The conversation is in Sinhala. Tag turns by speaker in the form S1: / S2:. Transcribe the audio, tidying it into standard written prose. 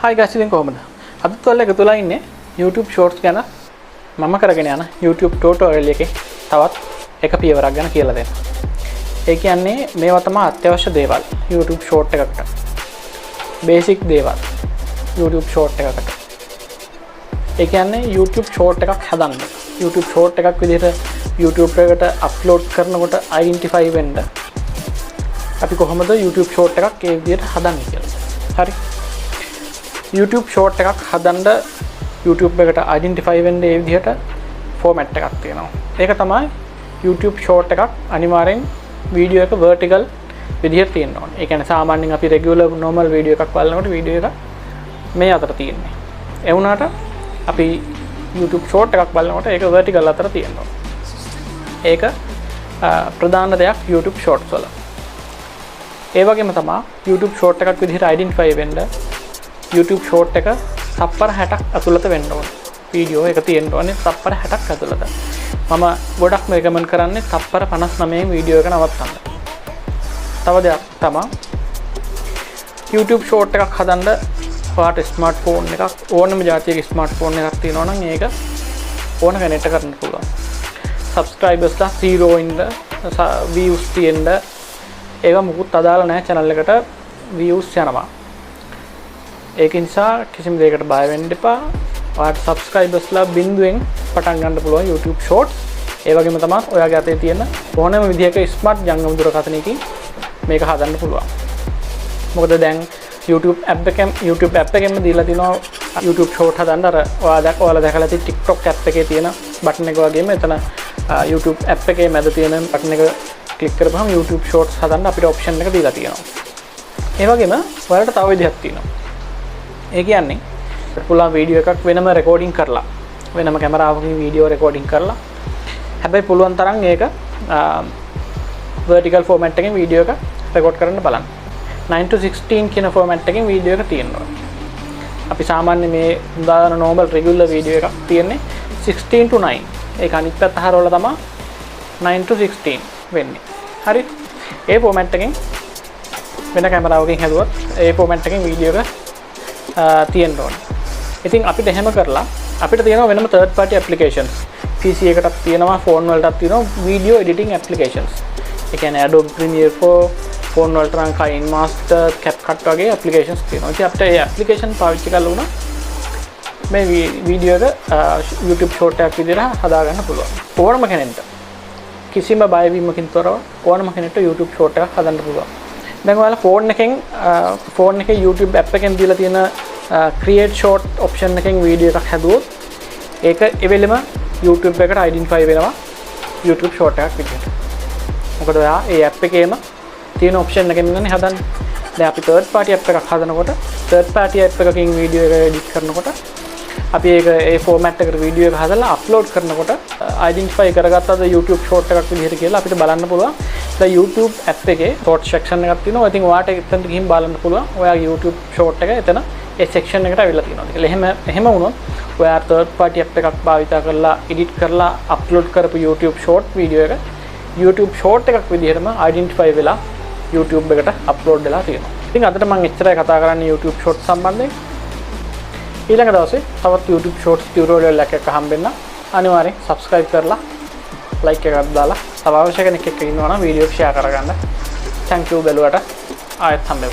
S1: Hi guys, ඉතින් කොහමද? අද ඔයාලා එකතුලා ඉන්නේ YouTube shorts ගැන මම කරගෙන යන YouTube tutorial එකේ තවත් එක පියවරක් ගැන කියලා දෙන්න. ඒ කියන්නේ මේවා තමයි අත්‍යවශ්‍ය දේවල් YouTube short එකකට. Basic දේවල් YouTube short එකකට. ඒ කියන්නේ YouTube short එකක් හදන්න. YouTube short එකක් විදිහට YouTube එකට upload කරනකොට identify වෙන්න අපි කොහොමද YouTube short එකක් ඒ විදිහට හදන්නේ කියලා. හරි. YouTube short එකක් හදන්න YouTube එකට identify වෙන්න ඒ විදිහට format එකක් තියෙනවා. ඒක තමයි YouTube short එකක් අනිවාර්යෙන් video එක vertical විදිහට තියෙන්න ඕනේ. ඒ කියන්නේ සාමාන්‍යයෙන් අපි regular normal video එකක් බලනකොට video එක මේ අතර තියෙන්නේ. ඒ වුණාට අපි YouTube short එකක් බලනකොට ඒක vertical අතර තියෙනවා. ඒක ප්‍රධාන දෙයක් YouTube shorts වල. ඒ වගේම තමයි YouTube short එකක් විදිහට identify වෙන්න YouTube short එක තප්පර 60ක් ඇතුළත වෙන්න ඕනේ. වීඩියෝ එක තියෙන්න ඕනේ තප්පර 60ක් ඇතුළත. මම ගොඩක්ම රෙකමන්ඩ් කරන්නේ තප්පර 59න් වීඩියෝ එක නවත්තන්න. තව දෙයක් තමයි YouTube short එකක් හදන්න ඔයාට ස්මාර්ට්ෆෝන් එකක් ඕනම જાතියක ස්මාර්ට්ෆෝන් එකක් තියෙනවා නම් ඒක ඕන කෙනෙක්ට කරන්න පුළුවන්. subscribersලා 0 ඉන්න views තියෙන්න ඒවා මුකුත් අදාළ නැහැ channel එකට views යනවා. ඒක නිසා කිසිම දෙයකට බය වෙන්න එපා. ඔයාට subscribersලා බිඳුවෙන් පටන් ගන්න පුළුවන් YouTube shorts. ඒ වගේම තමයි ඔයාගේ අතේ තියෙන ඕනෑම විදිහක smart ජංගම දුරකථනයකින් මේක හදන්න පුළුවන්. මොකද දැන් YouTube app එකෙන්ම දීලා තිනවා YouTube short හදන්න අර ඔයාලා දැකලා තියෙන TikTok app එකේ තියෙන බටන් එක වගේම එතන YouTube app එකේ මැද තියෙන බටන් එක ක්ලික් කරපුවම YouTube shorts හදන්න අපිට option එක දීලා තියෙනවා. ඒ වගේම ඔයාලට තව විදිහක් තියෙනවා. ඒ කියන්නේ පුළුවන් වීඩියෝ එකක් වෙනම රෙකෝඩින් කරලා වෙනම කැමරාවකින් වීඩියෝ රෙකෝඩින් කරලා හැබැයි පුළුවන් තරම් ඒක vertical format එකකින් වීඩියෝ එක රෙකෝඩ් කරන්න බලන්න. 9:16 කියන format එකකින් වීඩියෝ එක තියෙනවා. අපි සාමාන්‍ය මේ උදාහරණ normal regular වීඩියෝ එකක් තියෙන්නේ 16:9. ඒක අනිත් පැත්ත හරවලා තමයි 9:16 වෙන්නේ. හරි. ඒ format එකකින් වෙන කැමරාවකින් හැදුවත් ඒ format එකකින් වීඩියෝ එක තියෙන්න ඕනේ. ඉතින් අපිට එහෙම කරලා අපිට තියෙනවා වෙනම third party applications. PC එකටත් තියෙනවා phone වලටත් තියෙනවා video editing applications. ඒ කියන්නේ Adobe Premiere Pro, phone වලට නම් KineMaster, CapCut වගේ applications තියෙනවා. ඉතින් අපිට මේ application පාවිච්චි කරලා උනා මේ වීඩියෝ එක YouTube short එකක් විදිහට හදා ගන්න පුළුවන්. ඕනම කෙනෙක්ට කිසිම බයවීමකින් තොරව ඕනම කෙනෙක්ට YouTube short එකක් හදන්න පුළුවන්. දැන් ඔයාලා ෆෝන් එකේ YouTube app එකෙන් දීලා තියෙන create short option එකෙන් වීඩියෝ එකක් හැදුවොත් ඒක එවෙලෙම YouTube එකට identify වෙනවා YouTube short එකක් විදිහට. මොකද ඔයා ඒ app එකේම තියෙන option එකෙන් ඉන්නනේ හදන්නේ. දැන් අපි third party app එකක් හදනකොට third party app එකකින් වීඩියෝ එක edit කරනකොට අපි ඒක ඒ format එකට වීඩියෝ එක හදලා upload කරනකොට identify කරගත්තද YouTube short එකක් විදිහට කියලා අපිට බලන්න පුළුවන්. දැන් YouTube app එකේ short section එකක් තියෙනවා. ඉතින් ඔයාට එතනට ගිහින් බලන්න පුළුවන්. ඔයාගේ YouTube short එක එතන ඒ section එකට අවිලා තියෙනවා. එහෙම වුණොත් ඔයා third party app එකක් භාවිතා කරලා edit කරලා upload කරපු YouTube short video එක YouTube short එකක් විදිහටම identify වෙලා YouTube එකට upload වෙලා තියෙනවා. ඉතින් අදට මම එච්චරයි කතා කරන්නේ YouTube short සම්බන්ධයෙන්. ඊළඟ දවසේ තවත් YouTube shorts tutorial එකක් හම්බෙන්න අනිවාර්යෙන් subscribe කරලා like එකක් දාලා තව අවශ්‍ය කෙනෙක් එක්ක ඉන්නවා නම් වීඩියෝ එක share කරගන්න. thank you බැලුවට ආයෙත් හම්බෙමු.